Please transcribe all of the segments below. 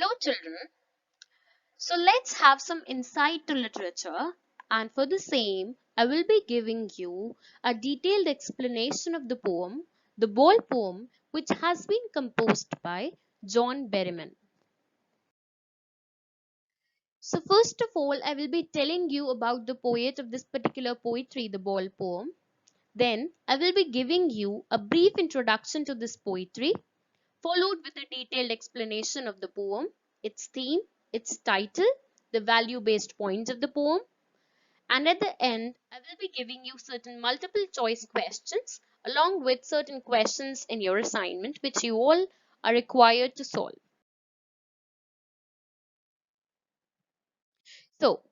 Hello, children. So let's have some insight to literature. And for the same, I will be giving you a detailed explanation of the poem, the Ball poem, which has been composed by John Berryman. So, first of all, I will be telling you about the poet of this particular poetry, the Ball poem. Then, I will be giving you a brief introduction to this poetry, followed with a detailed explanation of the poem, its theme, its title, the value based points of the poem, and at the end, I will be giving you certain multiple choice questions along with certain questions in your assignment which you all are required to solve. So,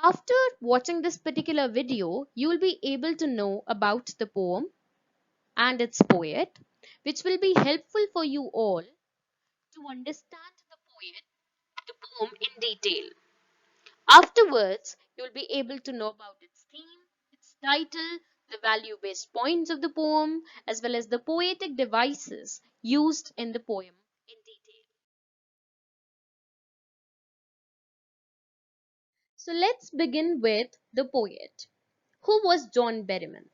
after watching this particular video, you will be able to know about the poem and its poet, which will be helpful for you all to understand the poem in detail. Afterwards, you'll be able to know about its theme, its title, the value based points of the poem, as well as the poetic devices used in the poem in detail. So let's begin with the poet. Who was John Berryman?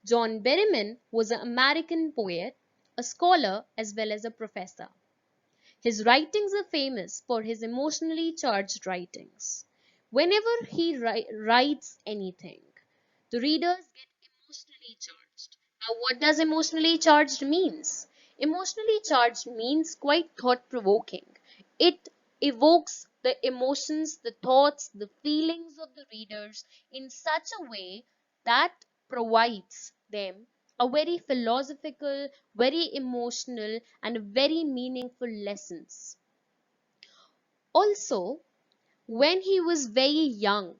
John Berryman was an American poet, a scholar, as well as a professor. His writings are famous for his emotionally charged writings. Whenever he writes anything, the readers get emotionally charged. Now, what does emotionally charged means? Emotionally charged means quite thought provoking. It evokes the emotions, the thoughts, the feelings of the readers in such a way that provides them a very philosophical, very emotional, and very meaningful lessons. Also, when he was very young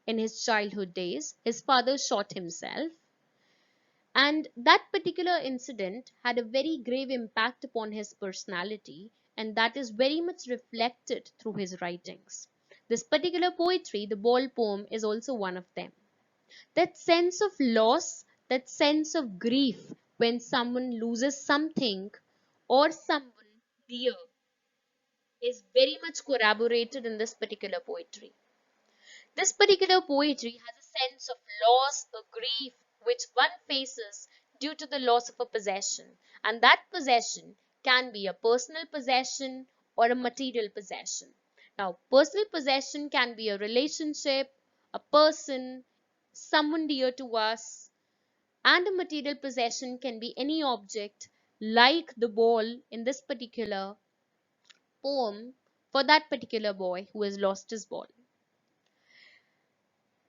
in his childhood days, his father shot himself, and that particular incident had a very grave impact upon his personality, and that is very much reflected through his writings. This particular poetry, the Ball poem, is also one of them. That sense of loss, that sense of grief when someone loses something or someone dear is very much corroborated in this particular poetry. This particular poetry has a sense of loss, a grief which one faces due to the loss of a possession, and that possession can be a personal possession or a material possession. Now, personal possession can be a relationship, a person, someone dear to us, and a material possession can be any object like the ball in this particular poem for that particular boy who has lost his ball.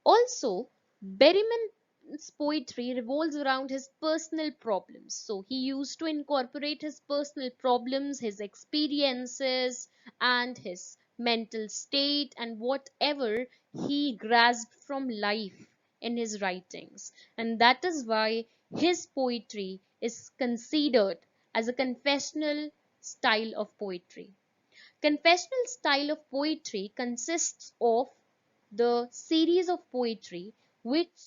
Also, Berryman's poetry revolves around his personal problems. So he used to incorporate his personal problems, his experiences, and his mental state, and whatever he grasped from life in his writings. And that is why his poetry is considered as a confessional style of poetry. Confessional style of poetry consists of the series of poetry which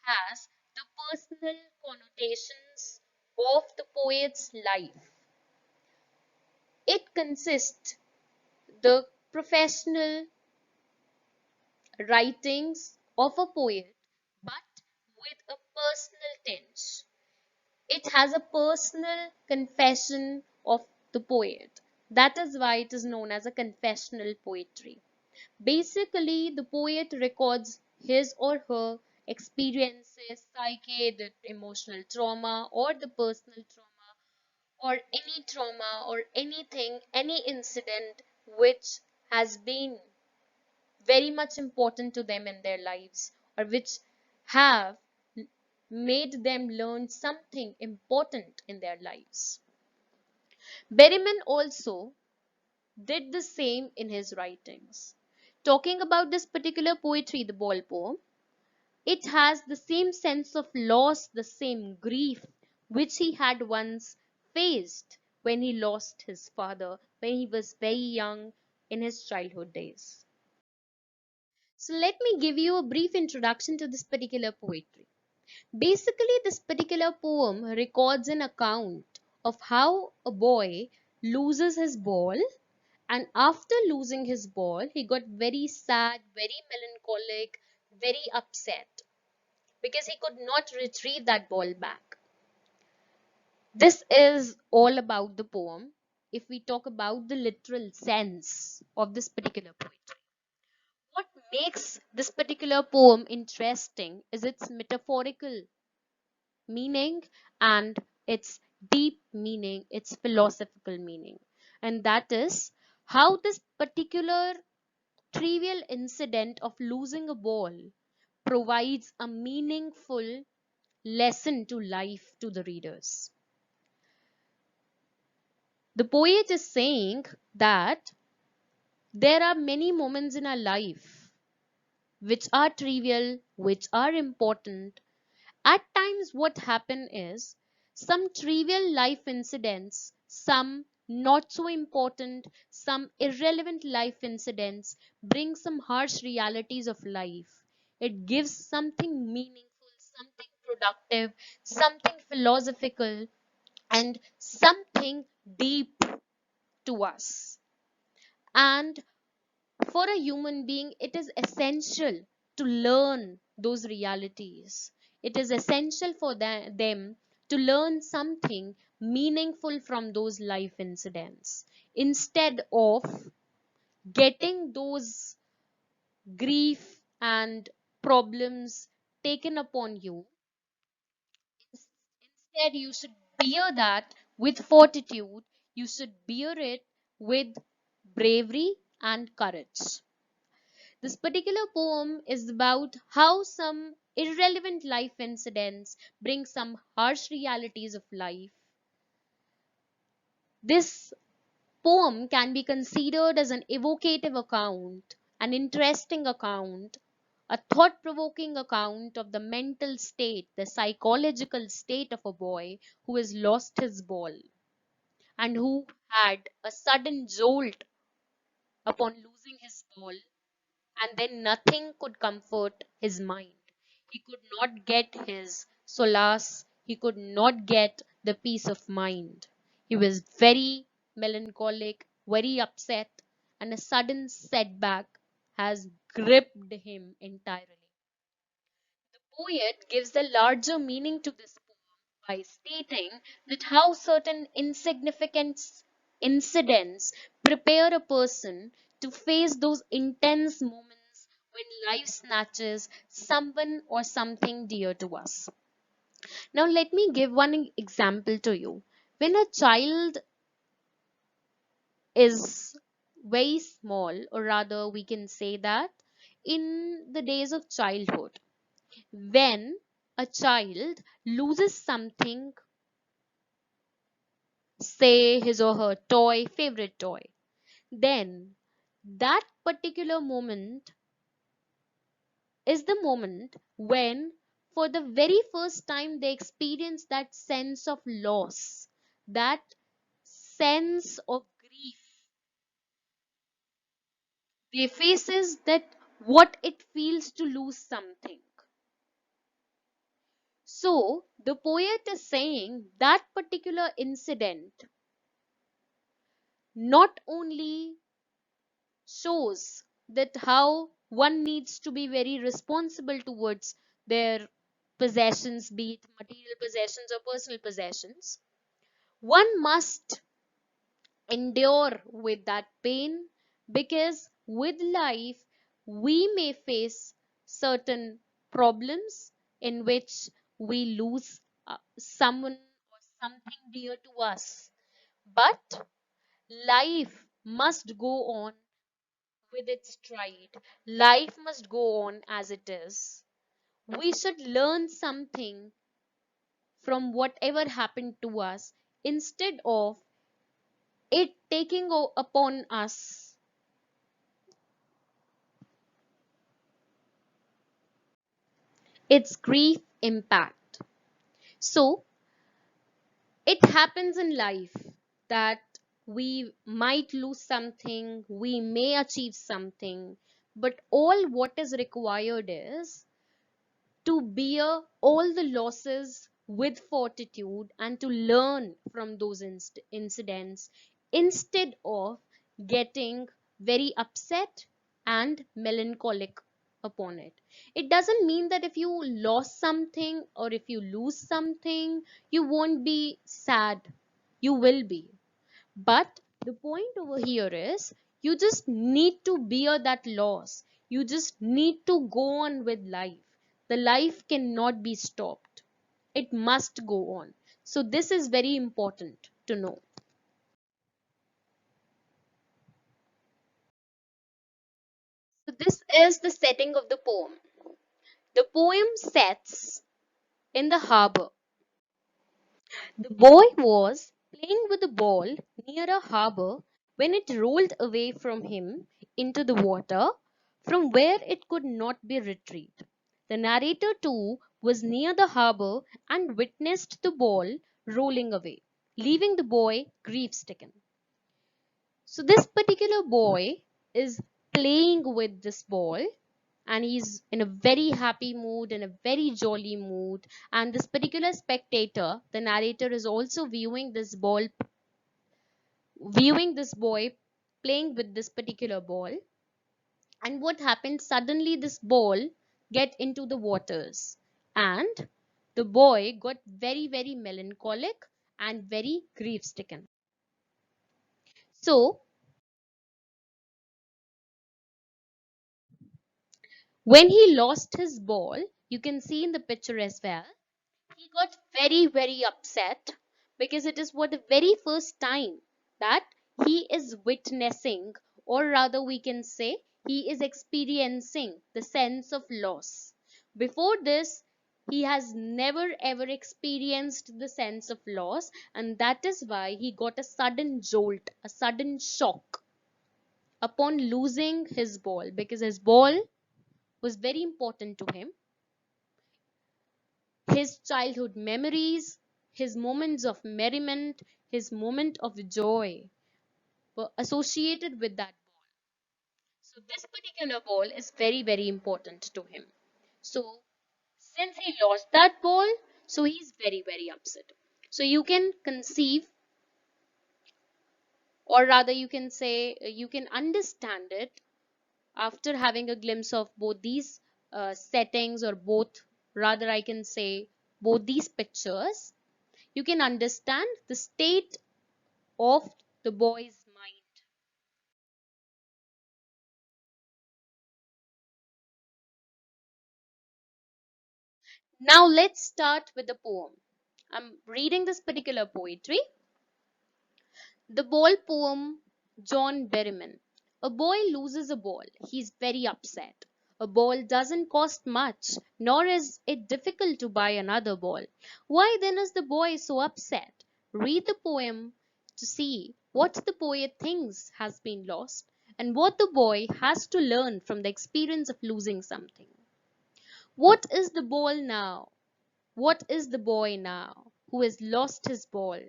has the personal connotations of the poet's life. It consists the professional writings of a poet but with a personal tinge. It has a personal confession of the poet. That is why it is known as a confessional poetry. Basically, the poet records his or her experiences, psyche, the emotional trauma, or the personal trauma, or anything, any incident which has been very much important to them in their lives, or which have made them learn something important in their lives. Berryman also did the same in his writings. Talking about this particular poetry, the Ball poem, it has the same sense of loss, the same grief which he had once faced when he lost his father when he was very young in his childhood days. So, let me give you a brief introduction to this particular poetry. Basically, this particular poem records an account of how a boy loses his ball And after losing his ball, he got very sad, very melancholic, very upset because he could not retrieve that ball back. This is all about the poem. If we talk about the literal sense of this particular poetry, what makes this particular poem interesting is its metaphorical meaning and its deep meaning, its philosophical meaning. And that is how this particular trivial incident of losing a ball provides a meaningful lesson to life to the readers. The poet is saying that there are many moments in our life which are trivial, which are important. At times, what happen is some trivial life incidents, some not so important, some irrelevant life incidents bring some harsh realities of life. It gives something meaningful, something productive, something philosophical, and something deep to us. And for a human being, it is essential to learn those realities. It is essential for them to learn something meaningful from those life incidents instead of getting those grief and problems taken upon you. Instead, you should bear that with fortitude, you should bear it with bravery and courage. This particular poem is about how some irrelevant life incidents bring some harsh realities of life. This poem can be considered as an evocative account, an interesting account, a thought provoking account of the mental state, the psychological state of a boy who has lost his ball and who had a sudden jolt upon losing his ball, and then nothing could comfort his mind. He could not get his solace, he could not get the peace of mind. He was very melancholic, very upset, and a sudden setback has gripped him entirely. The poet gives a larger meaning to this poem by stating that how certain insignificant incidents prepare a person to face those intense moments when life snatches someone or something dear to us. Now, let me give one example to you. When a child is very small, or rather, we can say that in the days of childhood, when a child loses something, say his or her toy, favorite toy, then that particular moment is the moment when, for the very first time, they experience that sense of loss, that sense of grief. They faces that what it feels to lose something. So the poet is saying that particular incident not only shows that how one needs to be very responsible towards their possessions, be it material possessions or personal possessions. One must endure with that pain because with life we may face certain problems in which we lose someone or something dear to us. But life must go on with its stride. Life must go on as it is. We should learn something from whatever happened to us instead of it taking upon us its grief impact. So, it happens in life that we might lose something, we may achieve something, but all what is required is to bear all the losses with fortitude and to learn from those incidents instead of getting very upset and melancholic upon it. It doesn't mean that if you lost something or if you lose something, you won't be sad. You will be. But the point over here is you just need to bear that loss. You just need to go on with life. The life cannot be stopped, it must go on. So, this is very important to know. So, this is the setting of the poem. The poem sets in the harbor. The boy was playing with a ball near a harbor when it rolled away from him into the water from where it could not be retrieved. The narrator too was near the harbor and witnessed the ball rolling away, leaving the boy grief stricken. So, this particular boy is playing with this ball and he's in a very happy mood, in a very jolly mood. And this particular spectator, the narrator, is also viewing this boy playing with this particular ball. And what happened? Suddenly, this ball get into the waters, and the boy got very, very melancholic and very grief stricken. So, when he lost his ball, you can see in the picture as well, he got very, very upset because it is for the very first time that he is witnessing, or rather, we can say, he is experiencing the sense of loss. Before this, he has never ever experienced the sense of loss, and that is why he got a sudden jolt, a sudden shock upon losing his ball, because his ball was very important to him. His childhood memories, his moments of merriment, his moment of joy were associated with that ball. So, this particular ball is very, very important to him. So, since he lost that ball, so he's very, very upset. So, you can conceive, or rather, you can say, you can understand it after having a glimpse of both these settings, or both, rather, I can say, both these pictures. You can understand the state of the boy's mind. Now let's start with the poem. I'm reading this particular poetry. The Ball poem, John Berryman. A boy loses a ball. He's very upset. A ball doesn't cost much, nor is it difficult to buy another ball. Why then is the boy so upset? Read the poem to see what the poet thinks has been lost and what the boy has to learn from the experience of losing something. What is the ball now? What is the boy now who has lost his ball?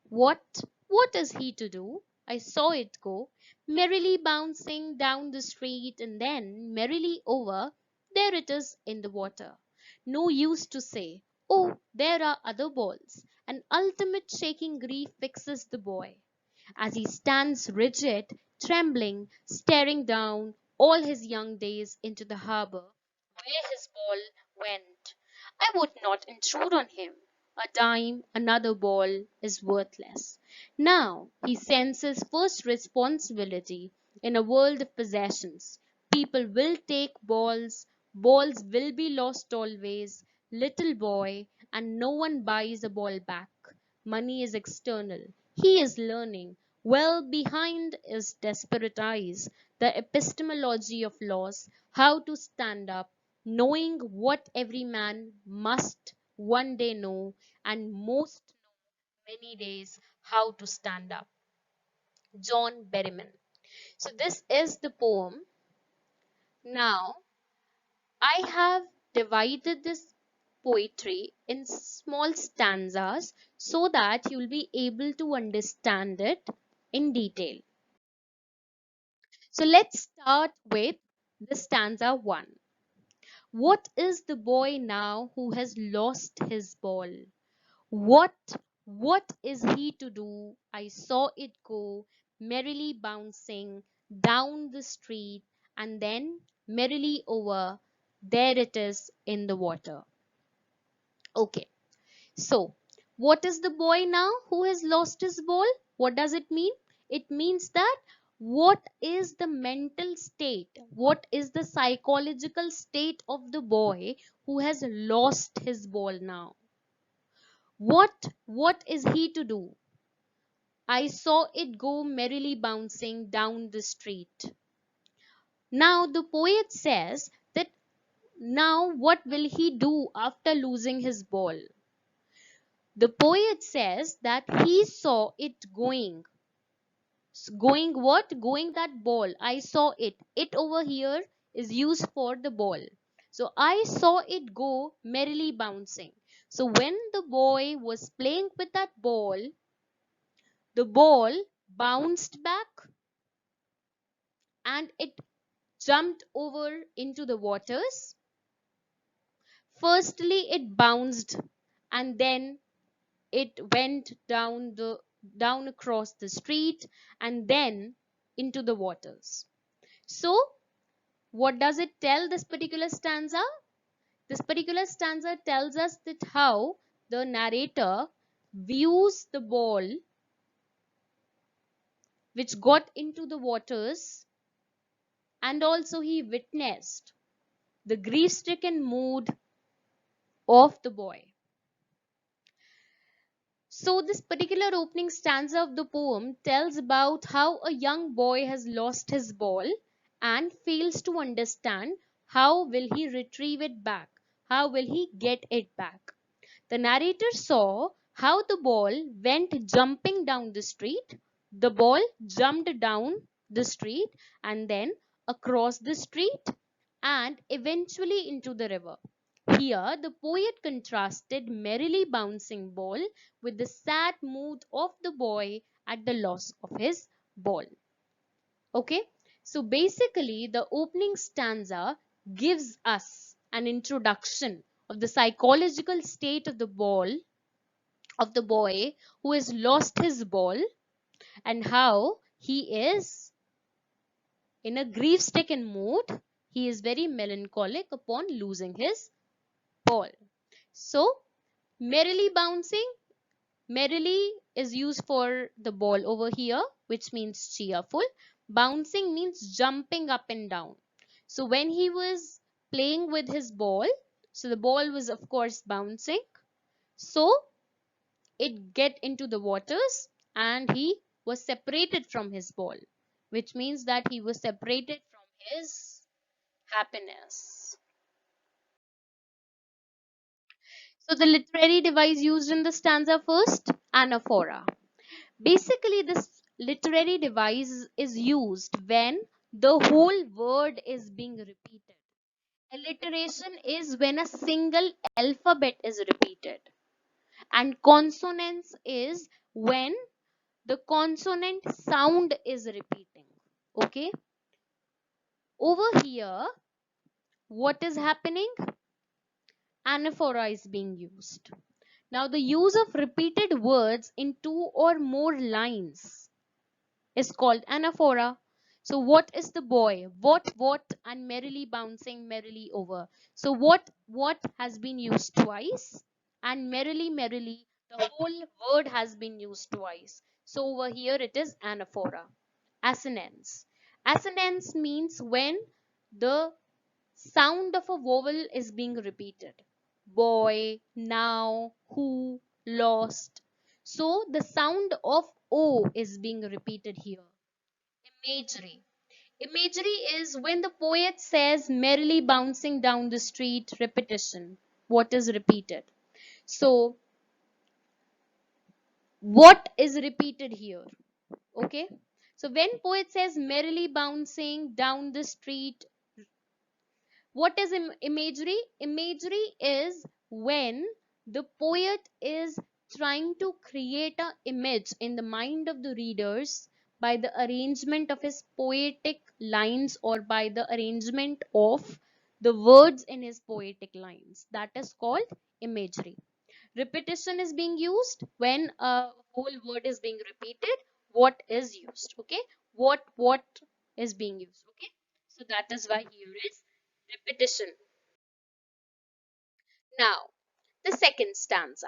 What, what is he to do? I saw it go, merrily bouncing down the street and then merrily over. There it is in the water. No use to say, oh, there are other balls. An ultimate shaking grief fixes the boy as he stands rigid, trembling, staring down all his young days into the harbor where his ball went. I would not intrude on him. A dime, another ball is worthless. Now he senses first responsibility in a world of possessions. People will take balls, balls will be lost always. Little boy, and no one buys a ball back. Money is external. He is learning. Well behind is desperate eyes, the epistemology of loss, how to stand up, knowing what every man must one day know, and most know many days how to stand up. John Berryman. So, this is the poem. Now, I have divided this poetry in small stanzas so that you'll be able to understand it in detail. So, let's start with the stanza 1. What is the boy now who has lost his ball? What what is he to do? I saw it go, merrily bouncing down the street, and then merrily over. There it is in the water. Okay, so what is the boy now who has lost his ball? What does it mean? It means that what is the mental state? What is the psychological state of the boy who has lost his ball now? What is he to do? I saw it go merrily bouncing down the street. Now the poet says that now what will he do after losing his ball? The poet says that he saw it going. Going what? Going that ball. I saw it. It over here is used for the ball. So I saw it go merrily bouncing. So when the boy was playing with that ball, the ball bounced back and it jumped over into the waters. Firstly, it bounced and then it went down across the street and then into the waters. So what does it tell, this particular stanza? This particular stanza tells us that how the narrator views the ball which got into the waters, and also he witnessed the grief-stricken mood of the boy. So, this particular opening stanza of the poem tells about how a young boy has lost his ball and fails to understand how will he retrieve it back, how will he get it back. The narrator saw how the ball went jumping down the street. The ball jumped down the street and then across the street and eventually into the river. Here, the poet contrasted merrily bouncing ball with the sad mood of the boy at the loss of his ball. Okay, so basically, the opening stanza gives us an introduction of the psychological state of the boy who has lost his ball, and how he is in a grief stricken mood. He is very melancholic upon losing his ball. So, merrily bouncing, merrily is used for the ball over here, which means cheerful. Bouncing means jumping up and down. So, when he was playing with his ball, so the ball was, of course, bouncing. So, it get into the waters and he was separated from his ball, which means that he was separated from his happiness. So the literary device used in the stanza first, anaphora. Basically, this literary device is used when the whole word is being repeated. Alliteration is when a single alphabet is repeated, and consonance is when the consonant sound is repeating. Okay, over here, what is happening? Anaphora is being used. Now, the use of repeated words in two or more lines is called anaphora. So, what is the boy? What, and merrily bouncing merrily over. So, what has been used twice, and merrily, the whole word has been used twice. So, over here it is anaphora. Assonance. Assonance means when the sound of a vowel is being repeated. Boy, now, who, lost. So the sound of O is being repeated here. Imagery. Imagery is when the poet says merrily bouncing down the street, repetition. What is repeated? So what is repeated here? Okay. So when poet says merrily bouncing down the street, what is imagery? Imagery is when the poet is trying to create an image in the mind of the readers by the arrangement of his poetic lines or by the arrangement of the words in his poetic lines. That is called imagery. Repetition is being used when a whole word is being repeated. what is used. Okay, what is being used. Okay, so that is why here is repetition. Now, the second stanza.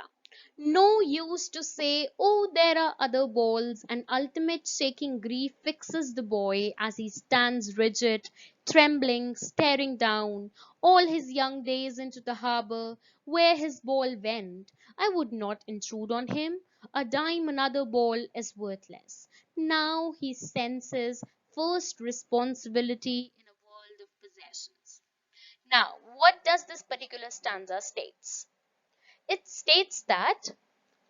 No use to say, oh, there are other balls, and ultimate shaking grief fixes the boy as he stands rigid, trembling, staring down all his young days into the harbor where his ball went. I would not intrude on him. A dime another ball is worthless. Now he senses first responsibility in a world of possessions. Now, what does this particular stanza states? It states that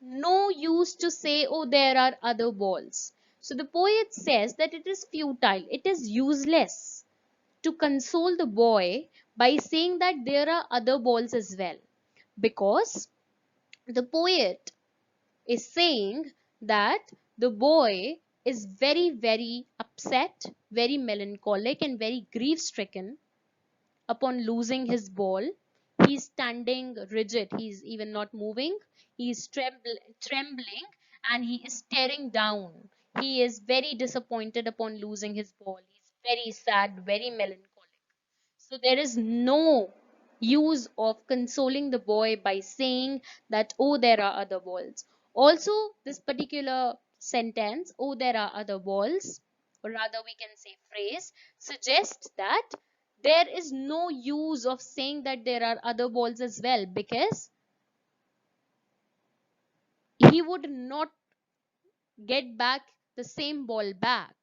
no use to say, oh, there are other balls. So the poet says that it is futile, it is useless to console the boy by saying that there are other balls as well. Because the poet is saying that the boy is very, very upset, very melancholic, and very grief stricken upon losing his ball. He's standing rigid, he's even not moving, he's trembling, and he is staring down. He is very disappointed upon losing his ball. He's very sad, very melancholic. So there is no use of consoling the boy by saying that, oh, there are other balls. Also, this particular sentence, oh, there are other balls, or rather we can say phrase, suggests that there is no use of saying that there are other balls as well, because he would not get back the same ball back.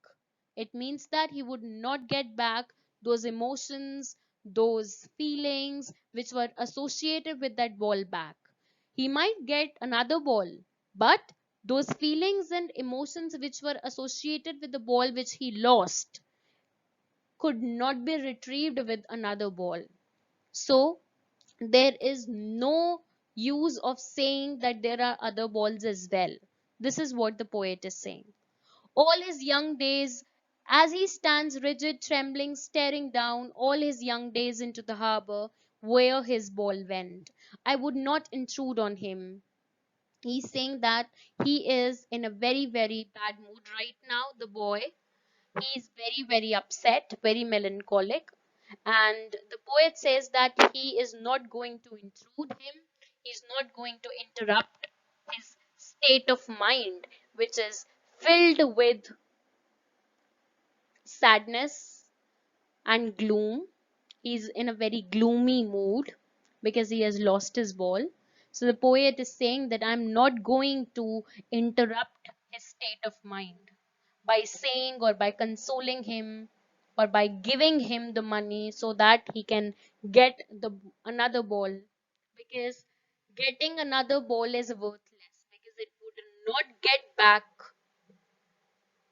It means that he would not get back those emotions, those feelings which were associated with that ball back. He might get another ball, but those feelings and emotions which were associated with the ball which he lost could not be retrieved with another ball. So, there is no use of saying that there are other balls as well. This is what the poet is saying. All his young days, as he stands rigid, trembling, staring down all his young days into the harbor where his ball went, I would not intrude on him. He's saying that he is in a very, very bad mood right now, the boy. He is very, very upset, very melancholic. And the poet says that he is not going to intrude him, he's not going to interrupt his state of mind, which is filled with sadness and gloom. He's in a very gloomy mood because he has lost his ball. So the poet is saying that I'm not going to interrupt his state of mind by saying or by consoling him or by giving him the money so that he can get the another ball, because getting another ball is worthless because it would not get back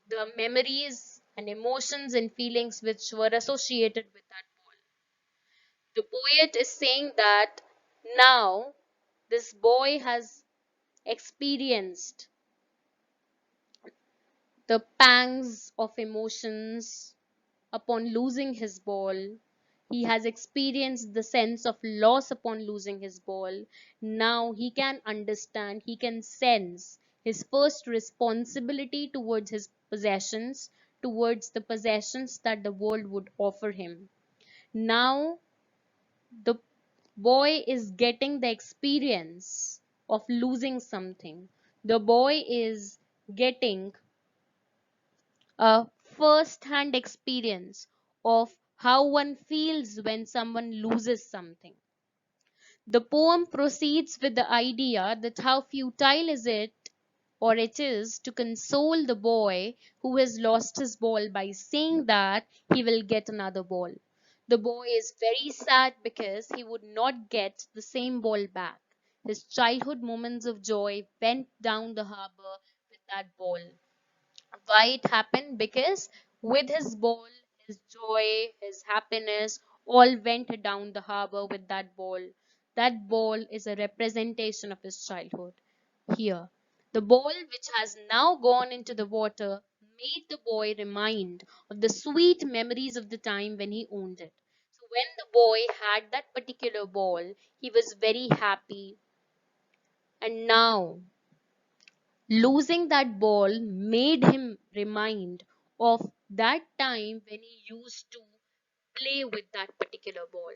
the memories and emotions and feelings which were associated with that ball. The poet is saying that now this boy has experienced the pangs of emotions upon losing his ball. He has experienced the sense of loss upon losing his ball. Now he can understand, he can sense his first responsibility towards his possessions, towards the possessions that the world would offer him. Now the boy is getting the experience of losing something. The boy is getting a first hand experience of how one feels when someone loses something. The poem proceeds with the idea that how futile is it or it is to console the boy who has lost his ball by saying that he will get another ball. The boy is very sad because he would not get the same ball back. His childhood moments of joy went down the harbor with that ball. Why it happened? Because with his ball, his joy, his happiness all went down the harbor with that ball. That ball is a representation of his childhood. Here, the ball which has now gone into the water made the boy remind of the sweet memories of the time when he owned it. So when the boy had that particular ball, he was very happy. And now, Losing that ball made him remind of that time when he used to play with that particular ball.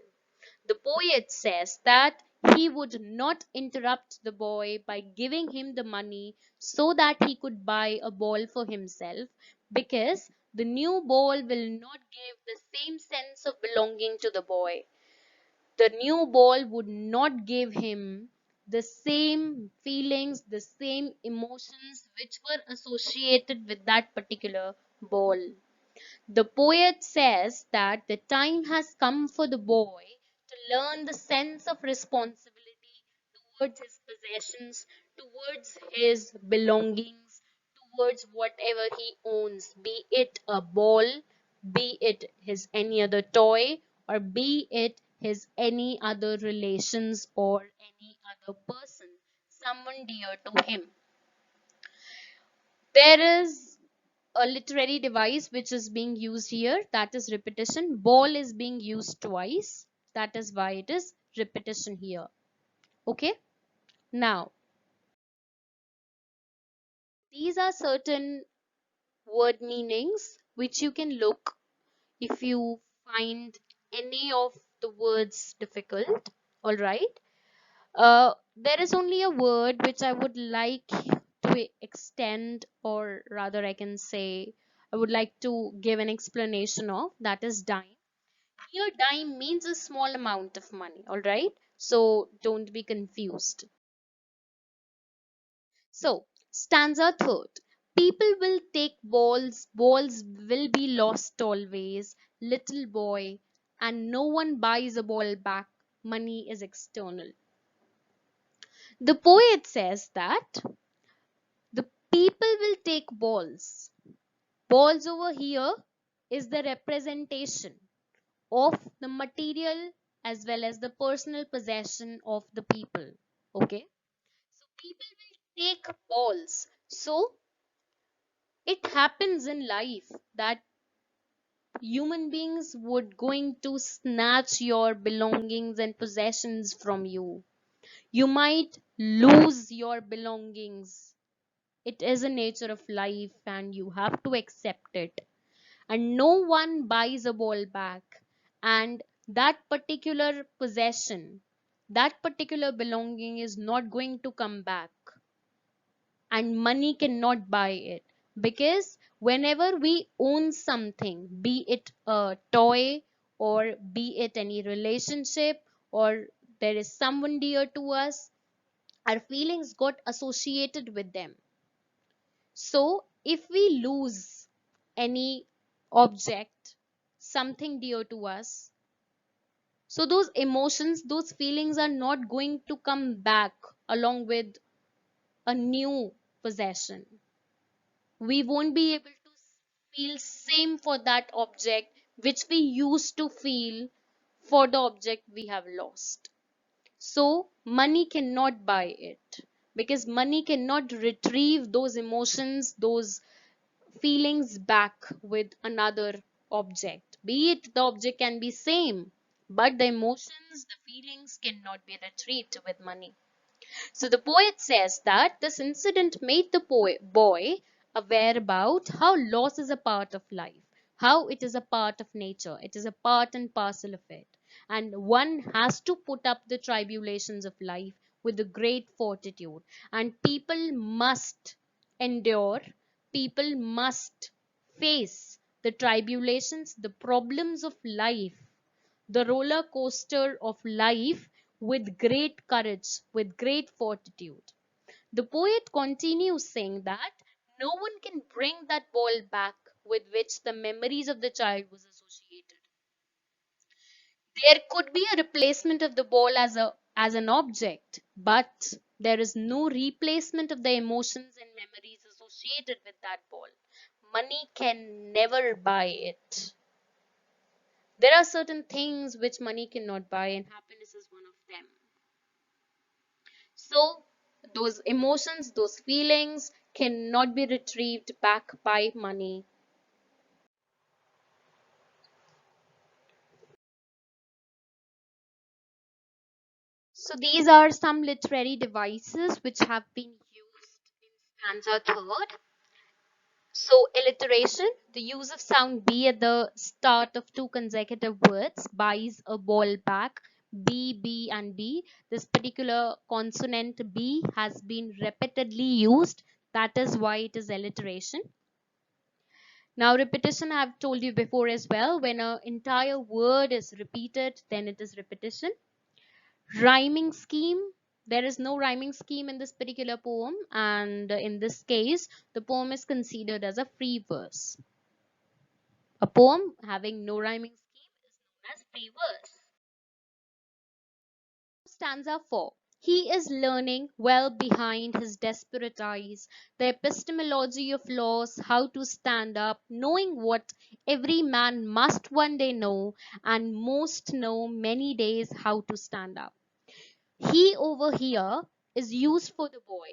The poet says that he would not interrupt the boy by giving him the money so that he could buy a ball for himself, because the new ball will not give the same sense of belonging to the boy. The new ball would not give him the same feelings, the same emotions which were associated with that particular ball. The poet says that the time has come for the boy to learn the sense of responsibility towards his possessions, towards his belongings, towards whatever he owns, be it a ball, be it his any other toy, or be it his any other relations or any other person, someone dear to him. There is a literary device which is being used here, that is repetition. Ball is being used twice, that is why it is repetition here. Okay, now these are certain word meanings which you can look if you find any of the words difficult. All right, there is only a word which I would like to extend, or rather I can say I would like to give an explanation of, that is dime. Here, dime means a small amount of money, all right? So don't be confused. So, stanza third. People will take balls, balls will be lost always, little boy, and no one buys a ball back. Money is external. The poet says that the people will take balls. Balls over here is the representation of the material as well as the personal possession of the people. Okay, so people will take balls. So it happens in life that human beings would going to snatch your belongings and possessions from you. You might lose your belongings. It is a nature of life and you have to accept it, and no one buys a ball back, and that particular possession, that particular belonging is not going to come back, and money cannot buy it. Because whenever we own something, be it a toy or be it any relationship, or there is someone dear to us, our feelings got associated with them. So if we lose any object, something dear to us, so those emotions, those feelings are not going to come back along with a new possession. We won't be able to feel same for that object which we used to feel for the object we have lost. So money cannot buy it, because money cannot retrieve those emotions, those feelings back with another object. Be it the object can be same, but the emotions, the feelings cannot be retrieved with money. So the poet says that this incident made the boy aware about how loss is a part of life, how it is a part of nature, it is a part and parcel of it. And one has to put up the tribulations of life with a great fortitude. And people must endure, people must face the tribulations, the problems of life, the roller coaster of life with great courage, with great fortitude. The poet continues saying that no one can bring that ball back with which the memories of the child was associated. There could be a replacement of the ball as an object, but there is no replacement of the emotions and memories associated with that ball. Money can never buy it. There are certain things which money cannot buy, and happiness is one of them. So, those emotions, those feelings cannot be retrieved back by money. So, these are some literary devices which have been used. Stanza third. So, alliteration, the use of sound B at the start of two consecutive words, buys a ball back, B, B, and B. This particular consonant B has been repeatedly used. That is why it is alliteration. Now, repetition, I've told you before as well. When an entire word is repeated, then it is repetition. Rhyming scheme, there is no rhyming scheme in this particular poem, and in this case, the poem is considered as a free verse. A poem having no rhyming scheme is known as free verse. Stanza 4. He is learning well behind his desperate eyes, the epistemology of laws, how to stand up, knowing what every man must one day know, and most know many days how to stand up. He over here is used for the boy.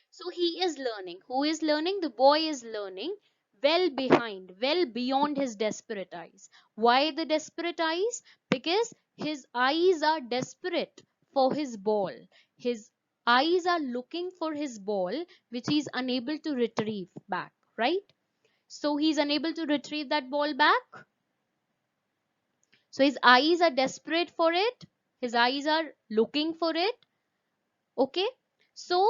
So he is learning. Who is learning? The boy is learning well behind, well beyond his desperate eyes. Why the desperate eyes? Because his eyes are desperate for his ball. His eyes are looking for his ball, which he is unable to retrieve back, right? So he's unable to retrieve that ball back. So his eyes are desperate for it. His eyes are looking for it. Okay, so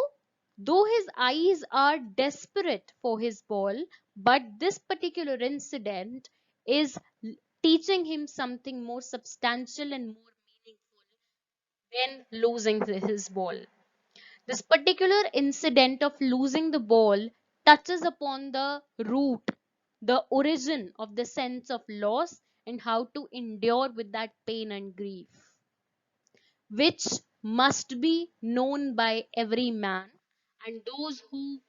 though his eyes are desperate for his ball, but this particular incident is teaching him something more substantial and more meaningful than losing his ball. This particular incident of losing the ball touches upon the root, the origin of the sense of loss, and how to endure with that pain and grief, which must be known by every man, and those who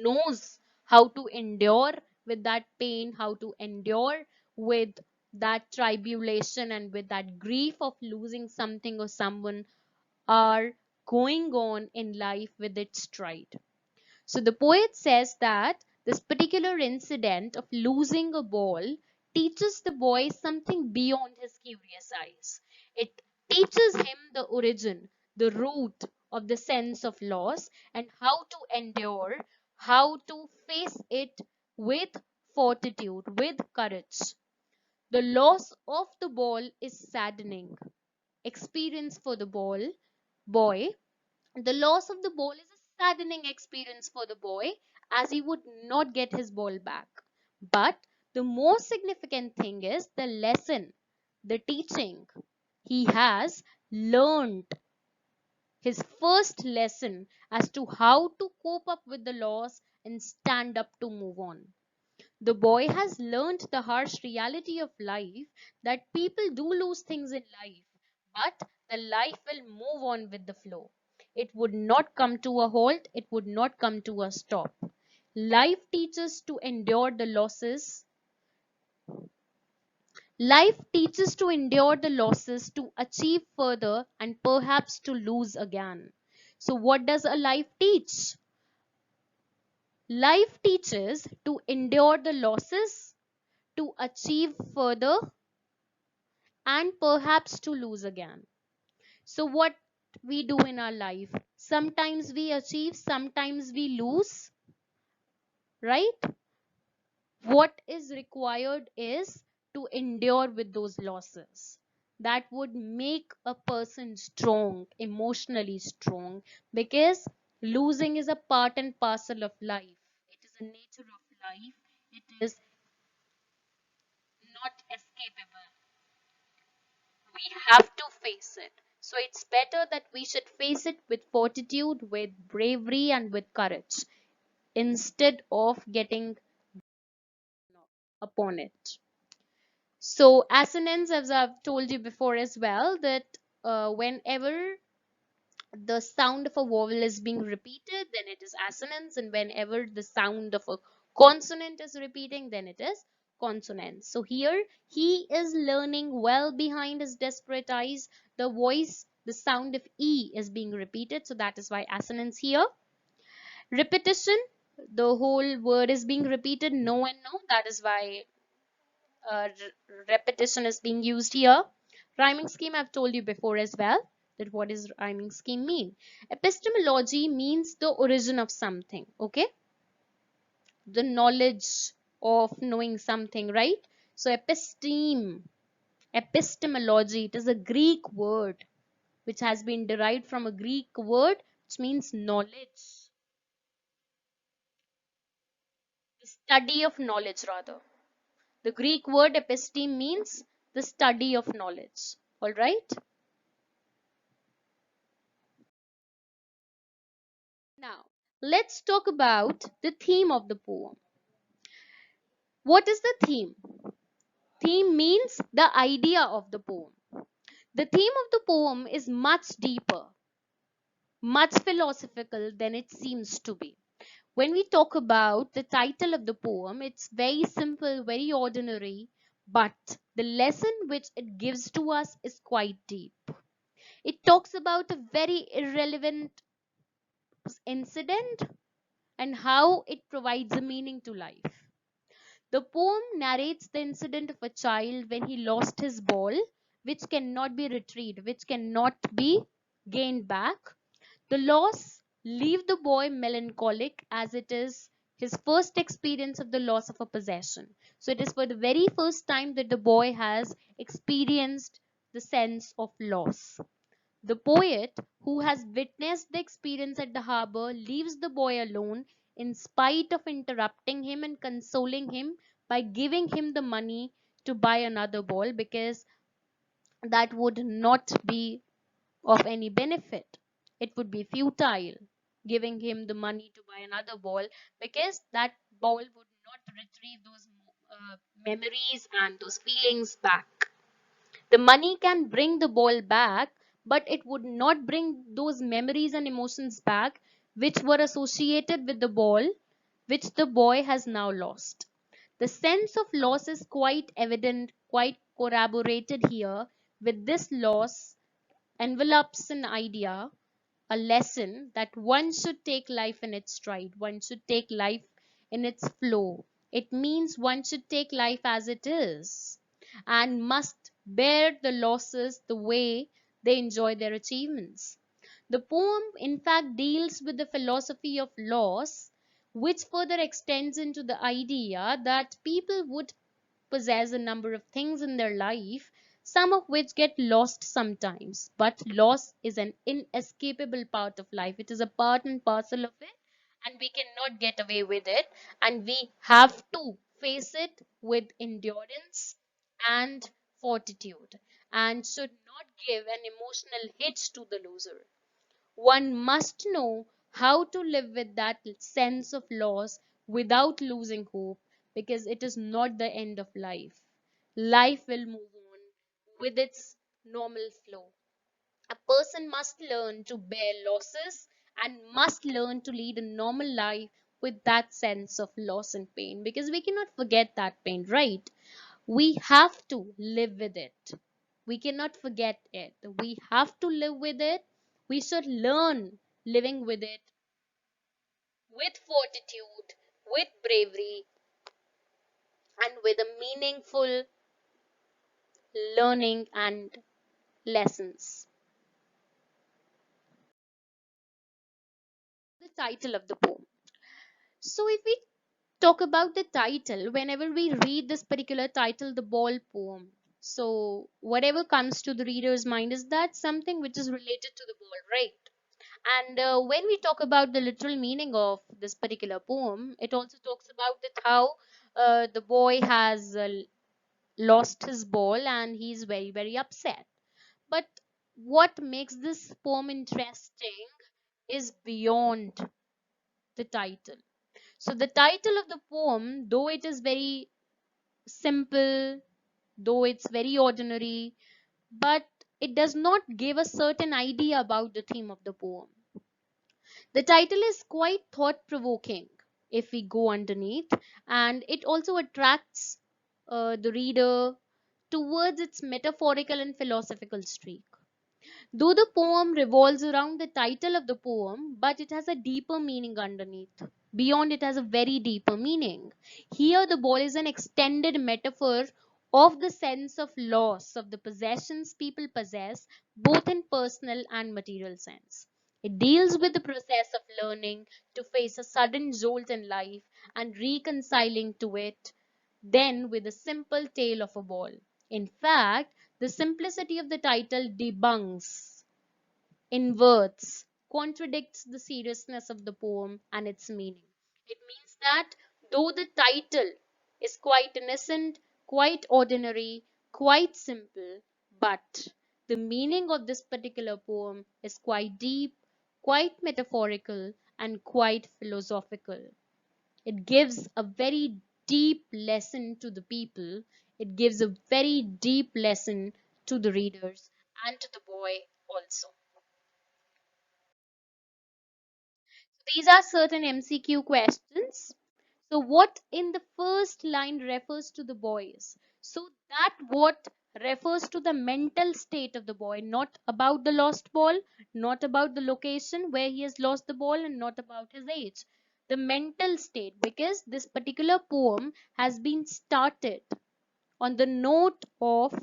knows how to endure with that pain, how to endure with that tribulation and with that grief of losing something or someone, are going on in life with its stride. So the poet says that this particular incident of losing a ball teaches the boy something beyond his curious eyes. It teaches him the origin, the root of the sense of loss, and how to endure, how to face it with fortitude, with courage. The loss of the ball is saddening experience for the boy. The loss of the ball is a saddening experience for the boy, as he would not get his ball back. But the more significant thing is the lesson, the teaching. He has learned his first lesson as to how to cope up with the loss and stand up to move on. The boy has learned the harsh reality of life, that people do lose things in life, but the life will move on with the flow. It would not come to a halt, it would not come to a stop. Life teaches to endure the losses. Life teaches to endure the losses, to achieve further, and perhaps to lose again. So, what does a life teach? Life teaches to endure the losses, to achieve further, and perhaps to lose again. So, what we do in our life, sometimes we achieve, sometimes we lose, right? What is required is to endure with those losses. That would make a person strong, emotionally strong, because losing is a part and parcel of life. It is a nature of life, it is not escapable. We have to face it. So it's better that we should face it with fortitude, with bravery, and with courage instead of getting upon it. So assonance, as I've told you before as well, that whenever the sound of a vowel is being repeated, then it is assonance, and whenever the sound of a consonant is repeating, then it is consonance. So here he is learning well behind his desperate eyes. The voice, the sound of E is being repeated, so that is why assonance here. Repetition, the whole word is being repeated, no and no, that is why repetition is being used here. Rhyming scheme, I've told you before as well, that what does rhyming scheme mean? Epistemology means the origin of something. Okay. the knowledge of knowing something, right? So epistemology, it is a Greek word which has been derived from a Greek word which means knowledge, the study of knowledge rather. The Greek word episteme means the study of knowledge. All right. Now, let's talk about the theme of the poem. What is the theme? Theme means the idea of the poem. The theme of the poem is much deeper, much philosophical than it seems to be. When we talk about the title of the poem, it's very simple, very ordinary, but the lesson which it gives to us is quite deep. It talks about a very irrelevant incident and how it provides a meaning to life. The poem narrates the incident of a child when he lost his ball, which cannot be retrieved, which cannot be gained back. The loss leaves the boy melancholic as it is his first experience of the loss of a possession. So it is for the very first time that the boy has experienced the sense of loss. The poet, who has witnessed the experience at the harbor, leaves the boy alone in spite of interrupting him and consoling him by giving him the money to buy another ball because that would not be of any benefit. It would be futile giving him the money to buy another ball because that ball would not retrieve those memories and those feelings back. The money can bring the ball back, but it would not bring those memories and emotions back which were associated with the ball, which the boy has now lost. The sense of loss is quite evident, quite corroborated here with this loss envelops an idea, a lesson that one should take life in its stride, one should take life in its flow. It means one should take life as it is and must bear the losses the way they enjoy their achievements. The poem, in fact, deals with the philosophy of loss, which further extends into the idea that people would possess a number of things in their life, some of which get lost sometimes. But loss is an inescapable part of life, it is a part and parcel of it, and we cannot get away with it. And we have to face it with endurance and fortitude, and should not give an emotional hitch to the loser. One must know how to live with that sense of loss without losing hope, because it is not the end of life. Life will move on with its normal flow. A person must learn to bear losses and must learn to lead a normal life with that sense of loss and pain, because we cannot forget that pain, right? We have to live with it. We cannot forget it. We have to live with it. We should learn living with it with fortitude, with bravery, and with a meaningful learning and lessons. The title of the poem. So, if we talk about the title, whenever we read this particular title, the ball poem, so whatever comes to the reader's mind is that something which is related to the ball, right? And when we talk about the literal meaning of this particular poem, it also talks about that how the boy has lost his ball and he's very, very upset. But what makes this poem interesting is beyond the title. So, the title of the poem, though it is very simple, though it's very ordinary, but it does not give a certain idea about the theme of the poem. The title is quite thought provoking if we go underneath, and it also attracts the reader towards its metaphorical and philosophical streak. Though the poem revolves around the title of the poem, but it has a deeper meaning underneath. Beyond it has a very deeper meaning. Here, the ball is an extended metaphor of the sense of loss of the possessions people possess, both in personal and material sense. It deals with the process of learning to face a sudden jolt in life and reconciling to it, then with a simple tale of a ball. In fact, the simplicity of the title debunks, inverts, contradicts the seriousness of the poem and its meaning. It means that though the title is quite innocent, quite ordinary, quite simple, but the meaning of this particular poem is quite deep, quite metaphorical, and quite philosophical. It gives a very deep lesson to the people, it gives a very deep lesson to the readers and to the boy also. These are certain MCQ questions. So, what in the first line refers to the boys? So, that what refers to the mental state of the boy, not about the lost ball, not about the location where he has lost the ball, and not about his age. The mental state, because this particular poem has been started on the note of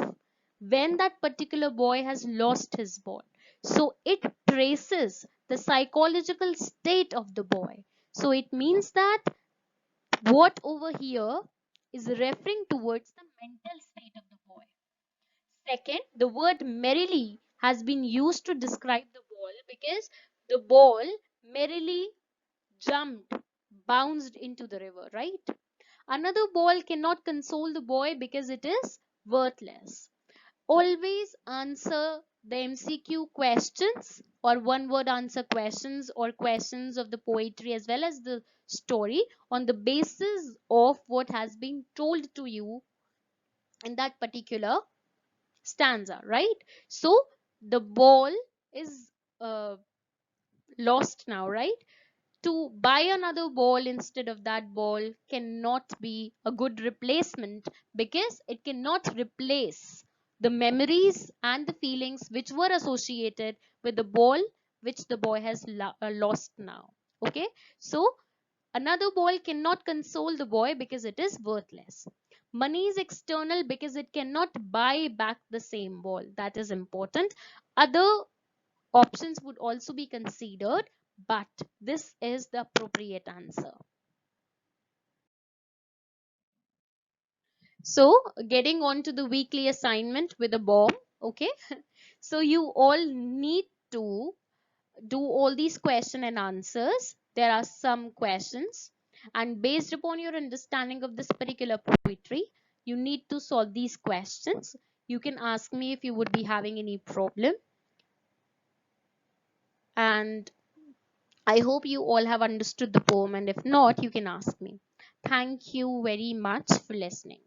when that particular boy has lost his ball. So it traces the psychological state of the boy. So it means that what over here is referring towards the mental state of the boy. Second, the word merrily has been used to describe the ball because the ball merrily jumped, bounced into the river, right? Another ball cannot console the boy because it is worthless. Always answer the MCQ questions or one word answer questions or questions of the poetry as well as the story on the basis of what has been told to you in that particular stanza, right? So the ball is uh, lost now, right? To buy another ball instead of that ball cannot be a good replacement because it cannot replace the memories and the feelings which were associated with the ball which the boy has lost now. Okay, so another ball cannot console the boy because it is worthless. Money is external because it cannot buy back the same ball. That is important. Other options would also be considered, but this is the appropriate answer. So, getting on to the weekly assignment with a bomb, okay? So, you all need to do all these question and answers. There are some questions, and based upon your understanding of this particular poetry, you need to solve these questions. You can ask me if you would be having any problem, and I hope you all have understood the poem, and if not, you can ask me. Thank you very much for listening.